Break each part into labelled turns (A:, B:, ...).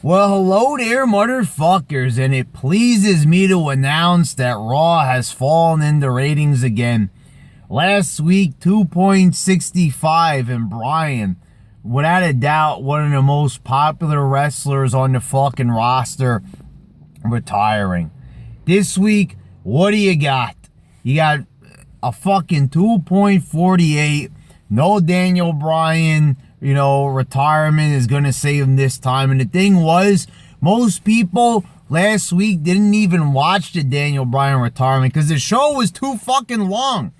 A: Well, hello there, motherfuckers, and it pleases me to announce that Raw has fallen in the ratings again. Last week, 2.65, and Bryan, without a doubt, one of the most popular wrestlers on the fucking roster, retiring. This week, what do you got? You got a fucking 2.48, no Daniel Bryan. Retirement is going to save him this time. And the thing was, most people last week didn't even watch the Daniel Bryan retirement because the show was too fucking long.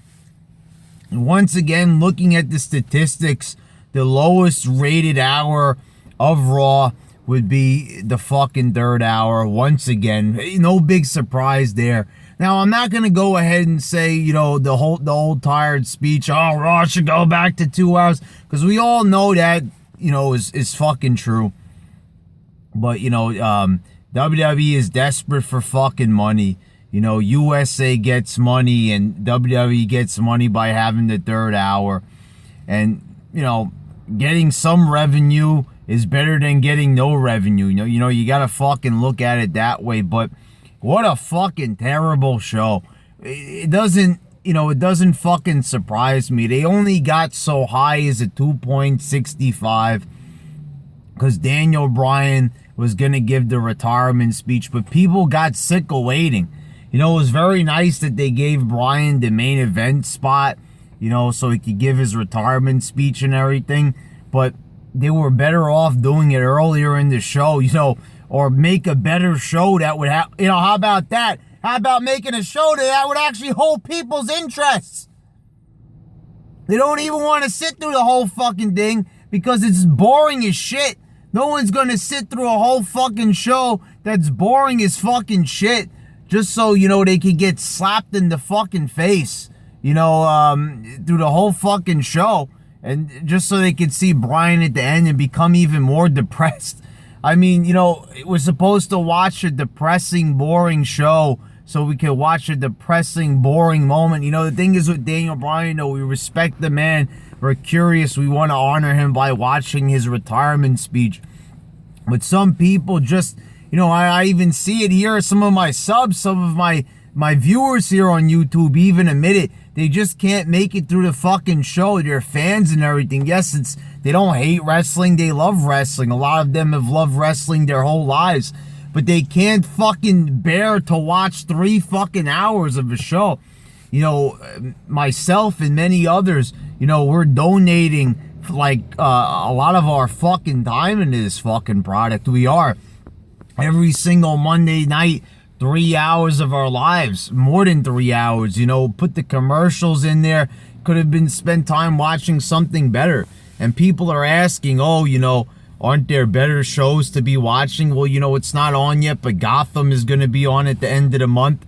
A: And once again, looking at the statistics, the lowest rated hour of Raw would be the fucking third hour. Once again, no big surprise there. Now, I'm not going to go ahead and say, the whole tired speech, oh, Raw should go back to 2 hours, because we all know that, is fucking true. But, WWE is desperate for fucking money. USA gets money and WWE gets money by having the third hour. And, getting some revenue is better than getting no revenue. You got to fucking look at it that way. But what a fucking terrible show. It doesn't fucking surprise me. They only got so high as a 2.65 because Daniel Bryan was going to give the retirement speech, but people got sick of waiting. It was very nice that they gave Bryan the main event spot, so he could give his retirement speech and everything, but they were better off doing it earlier in the show, or make a better show that would have, how about that? How about making a show that would actually hold people's interests? They don't even want to sit through the whole fucking thing because it's boring as shit. No one's going to sit through a whole fucking show that's boring as fucking shit just so, they could get slapped in the fucking face, through the whole fucking show. And just so they could see Bryan at the end and become even more depressed. I mean, we're supposed to watch a depressing, boring show so we can watch a depressing, boring moment. The thing is with Daniel Bryan, we respect the man. We're curious. We want to honor him by watching his retirement speech. But some people just, I even see it here. Some of my subs, some of my viewers here on YouTube even admit it. They just can't make it through the fucking show. They're fans and everything. Yes, they don't hate wrestling. They love wrestling. A lot of them have loved wrestling their whole lives. But they can't fucking bear to watch 3 fucking hours of a show. Myself and many others, we're donating like a lot of our fucking time into this fucking product. We are. Every single Monday night, 3 hours of our lives, more than 3 hours, put the commercials in there, could have been spent time watching something better. And people are asking, aren't there better shows to be watching? Well, it's not on yet, but Gotham is going to be on at the end of the month.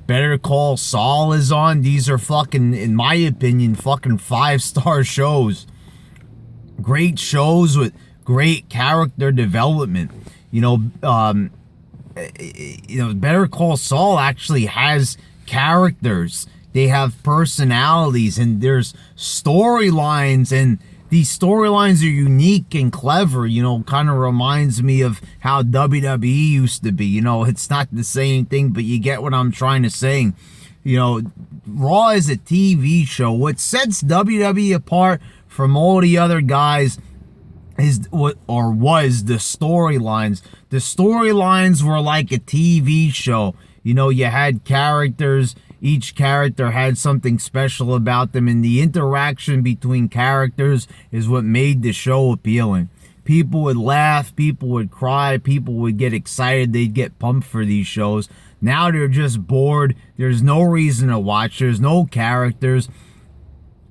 A: Better Call Saul is on. These are fucking, in my opinion, fucking 5-star shows. Great shows with great character development. Better Call Saul actually has characters. They have personalities and there's storylines, and these storylines are unique and clever. Kind of reminds me of how WWE used to be. It's not the same thing, but you get what I'm trying to say. Raw is a TV show. What sets WWE apart from all the other guys was the storylines. The storylines were like a TV show. You had characters. Each character had something special about them, and the interaction between characters is what made the show appealing. People would laugh, people would cry, people would get excited, they'd get pumped for these shows. Now they're just bored. There's no reason to watch. There's no characters.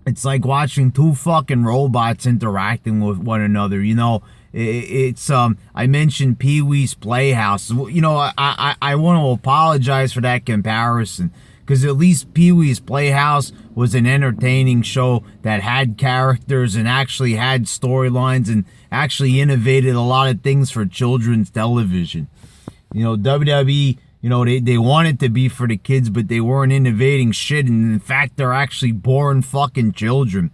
A: It's like watching 2 fucking robots interacting with one another. I mentioned Pee-wee's Playhouse. I want to apologize for that comparison, because at least Pee-wee's Playhouse was an entertaining show that had characters and actually had storylines and actually innovated a lot of things for children's television. WWE, they want it to be for the kids, but they weren't innovating shit, and in fact, they're actually boring fucking children.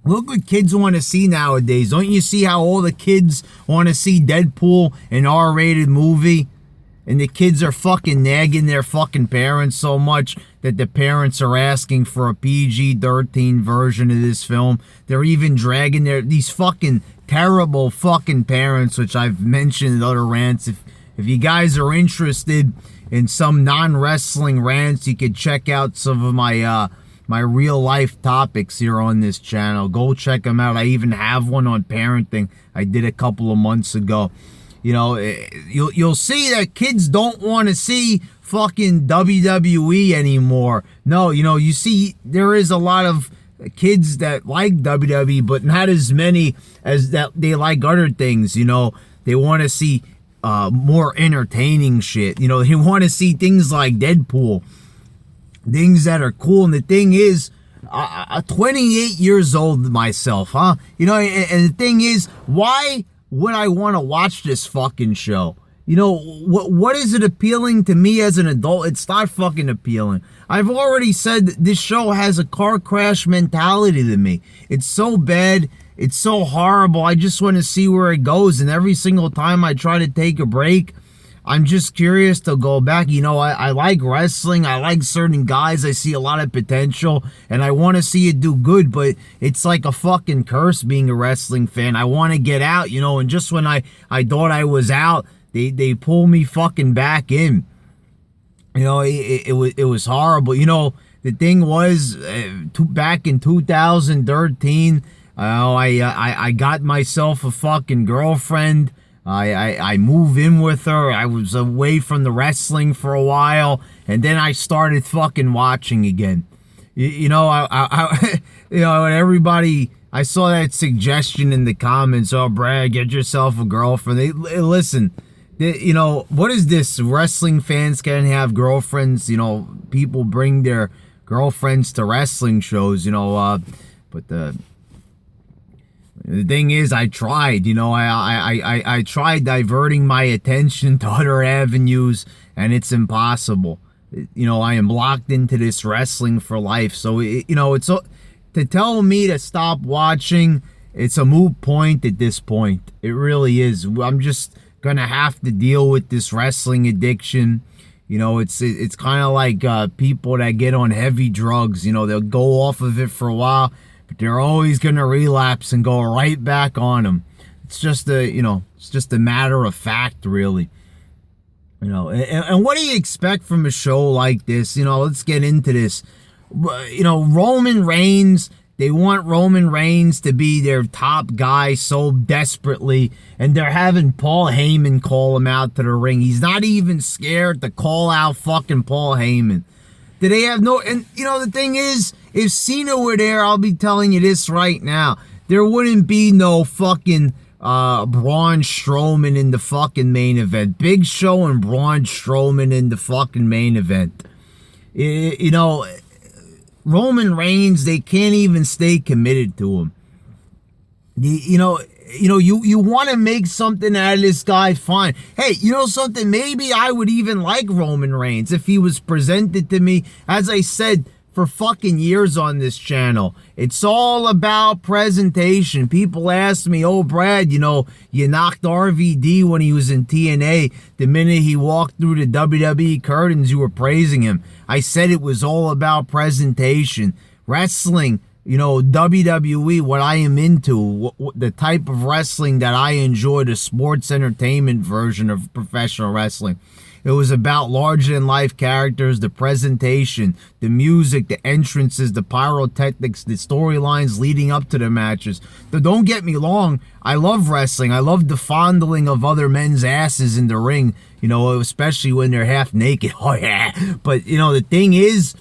A: Look what kids want to see nowadays. Don't you see how all the kids want to see Deadpool, an R-rated movie? And the kids are fucking nagging their fucking parents so much that the parents are asking for a PG-13 version of this film. They're even dragging these fucking terrible fucking parents, which I've mentioned in other rants. If you guys are interested in some non-wrestling rants, you could check out some of my my real life topics here on this channel. Go check them out. I even have one on parenting I did a couple of months ago. You know, you'll see that kids don't want to see fucking WWE anymore. No, you know, you see there is a lot of kids that like WWE, but not as many as that they like other things. You know, they want to see more entertaining shit. You know, they want to see things like Deadpool, things that are cool. And the thing is, 28 years old myself, huh? You know, and the thing is, why would I want to watch this fucking show? You know, what is it appealing to me as an adult? It's not fucking appealing. I've already said that this show has a car crash mentality to me. It's so bad. It's so horrible. I just want to see where it goes. And every single time I try to take a break, I'm just curious to go back. You know, I like wrestling. I like certain guys. I see a lot of potential, and I want to see it do good, but it's like a fucking curse being a wrestling fan. I want to get out, you know, and just when I thought I was out, they pull me fucking back in. You know, it was horrible. You know, the thing was, back in 2013, I got myself a fucking girlfriend. I moved in with her. I was away from the wrestling for a while, and then I started fucking watching again. You know, you know, and everybody, I saw that suggestion in the comments. Oh, Brad, get yourself a girlfriend. Listen, you know, what is this? Wrestling fans can't have girlfriends. You know, people bring their girlfriends to wrestling shows. You know, but the thing is, I tried, you know, I tried diverting my attention to other avenues, and it's impossible. You know, I am locked into this wrestling for life. So, you know, it's to tell me to stop watching, it's a moot point at this point. It really is. I'm just gonna have to deal with this wrestling addiction. You know, it's kind of like people that get on heavy drugs. You know, they'll go off of it for a while, but they're always going to relapse and go right back on them. It's just it's just a matter of fact, really. You know, and what do you expect from a show like this? You know, let's get into this. You know, Roman Reigns, they want Roman Reigns to be their top guy so desperately, and they're having Paul Heyman call him out to the ring. He's not even scared to call out fucking Paul Heyman. Do they have no... And, you know, the thing is, if Cena were there, I'll be telling you this right now, there wouldn't be no fucking Braun Strowman in the fucking main event. Big Show and Braun Strowman in the fucking main event. You know, Roman Reigns, they can't even stay committed to him. You want to make something out of this guy, fine. Hey, you know something? Maybe I would even like Roman Reigns if he was presented to me, as I said, for fucking years on this channel. It's all about presentation. People ask me, oh, Brad, you know, you knocked RVD when he was in TNA. The minute he walked through the WWE curtains, you were praising him. I said it was all about presentation. Wrestling, you know, WWE, what I am into, the type of wrestling that I enjoy, the sports entertainment version of professional wrestling. It was about larger-than-life characters, the presentation, the music, the entrances, the pyrotechnics, the storylines leading up to the matches. But don't get me wrong, I love wrestling. I love the fondling of other men's asses in the ring, you know, especially when they're half naked. Oh, yeah. But, you know, the thing is,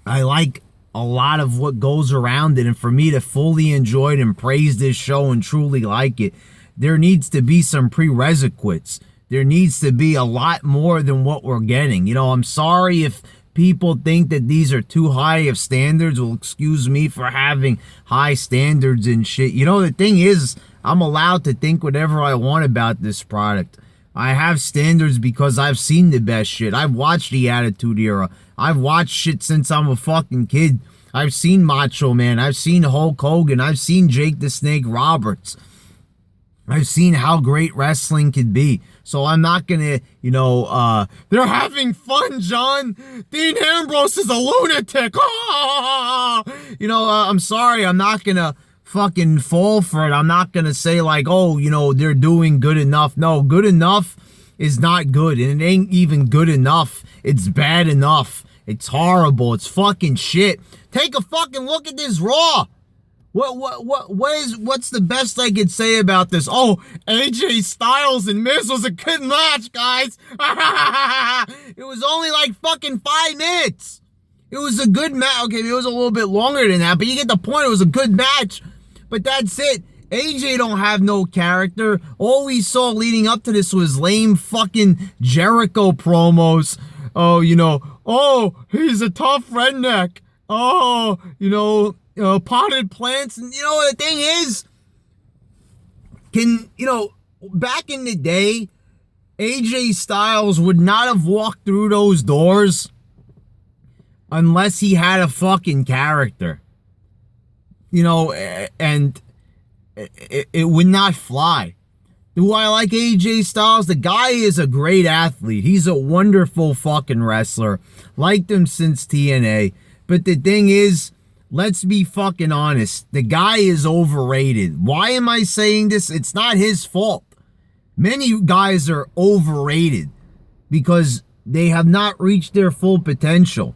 A: I like a lot of what goes around it, and for me to fully enjoy it and praise this show and truly like it, there needs to be some prerequisites. There needs to be a lot more than what we're getting. You know, I'm sorry if people think that these are too high of standards. Well, excuse me for having high standards and shit. You know, the thing is, I'm allowed to think whatever I want about this product. I have standards because I've seen the best shit. I've watched the Attitude Era. I've watched shit since I'm a fucking kid. I've seen Macho Man. I've seen Hulk Hogan. I've seen Jake the Snake Roberts. I've seen how great wrestling could be. So I'm not gonna, they're having fun, John. Dean Ambrose is a lunatic. I'm sorry. I'm not gonna fucking fall for it. I'm not gonna say like, they're doing good enough. No, good enough is not good. And it ain't even good enough. It's bad enough. It's horrible. It's fucking shit. Take a fucking look at this Raw. What's the best I could say about this? Oh, AJ Styles and Miz was a good match, guys. It was only like fucking 5 minutes. It was a good match. Okay, it was a little bit longer than that, but you get the point. It was a good match. But that's it. AJ don't have no character. All we saw leading up to this was lame fucking Jericho promos. Oh, he's a tough redneck. Oh, potted plants. And the thing is, back in the day, AJ Styles would not have walked through those doors unless he had a fucking character. And it would not fly. Do I like AJ Styles? The guy is a great athlete. He's a wonderful fucking wrestler. Liked him since TNA. But the thing is, let's be fucking honest. The guy is overrated. Why am I saying this? It's not his fault. Many guys are overrated because they have not reached their full potential.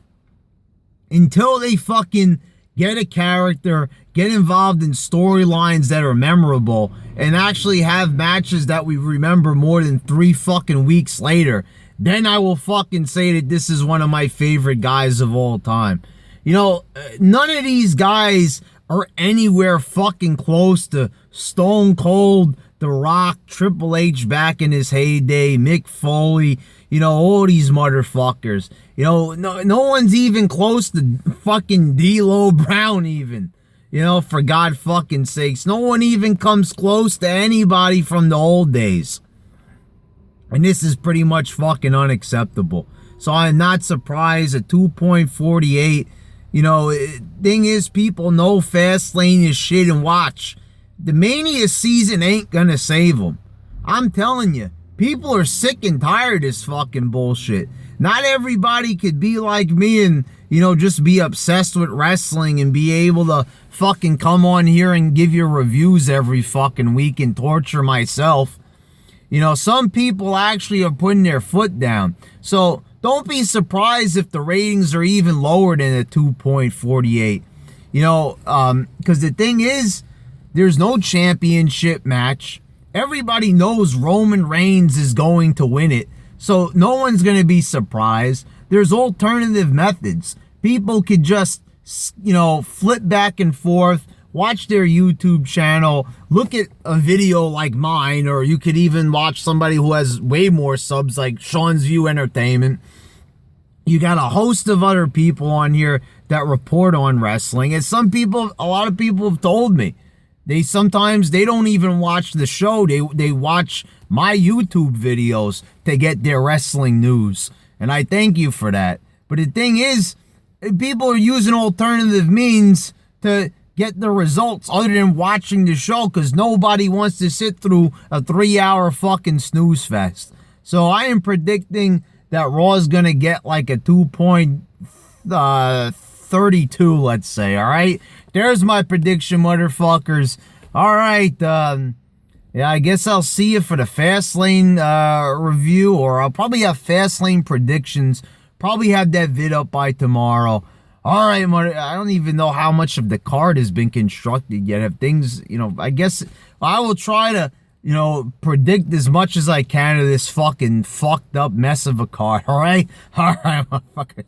A: Until they fucking get a character, get involved in storylines that are memorable, and actually have matches that we remember more than 3 fucking weeks later, then I will fucking say that this is one of my favorite guys of all time. None of these guys are anywhere fucking close to Stone Cold, The Rock, Triple H back in his heyday, Mick Foley, all these motherfuckers. No one's even close to fucking D'Lo Brown even. For God fucking sakes. No one even comes close to anybody from the old days. And this is pretty much fucking unacceptable. So I'm not surprised at 2.48. Thing is, people know Fastlane is shit, and watch. The Mania season ain't gonna save them. I'm telling you, people are sick and tired of this fucking bullshit. Not everybody could be like me and, just be obsessed with wrestling and be able to fucking come on here and give you reviews every fucking week and torture myself. Some people actually are putting their foot down. So don't be surprised if the ratings are even lower than a 2.48. Because the thing is, there's no championship match. Everybody knows Roman Reigns is going to win it. So no one's going to be surprised. There's alternative methods. People could just, flip back and forth, watch their YouTube channel, look at a video like mine, or you could even watch somebody who has way more subs like Sean's View Entertainment. You got a host of other people on here that report on wrestling. And a lot of people have told me, sometimes they don't even watch the show. They watch my YouTube videos to get their wrestling news. And I thank you for that. But the thing is, people are using alternative means to get the results other than watching the show, because nobody wants to sit through a 3-hour fucking snooze fest. So I am predicting that Raw is going to get like a 2.32, let's say, all right? There's my prediction, motherfuckers. All right, yeah, I guess I'll see you for the Fastlane review, or I'll probably have Fastlane predictions. Probably have that vid up by tomorrow. All right, I don't even know how much of the card has been constructed yet. If things, I guess I will try to, predict as much as I can of this fucking fucked up mess of a card. All right, motherfucker.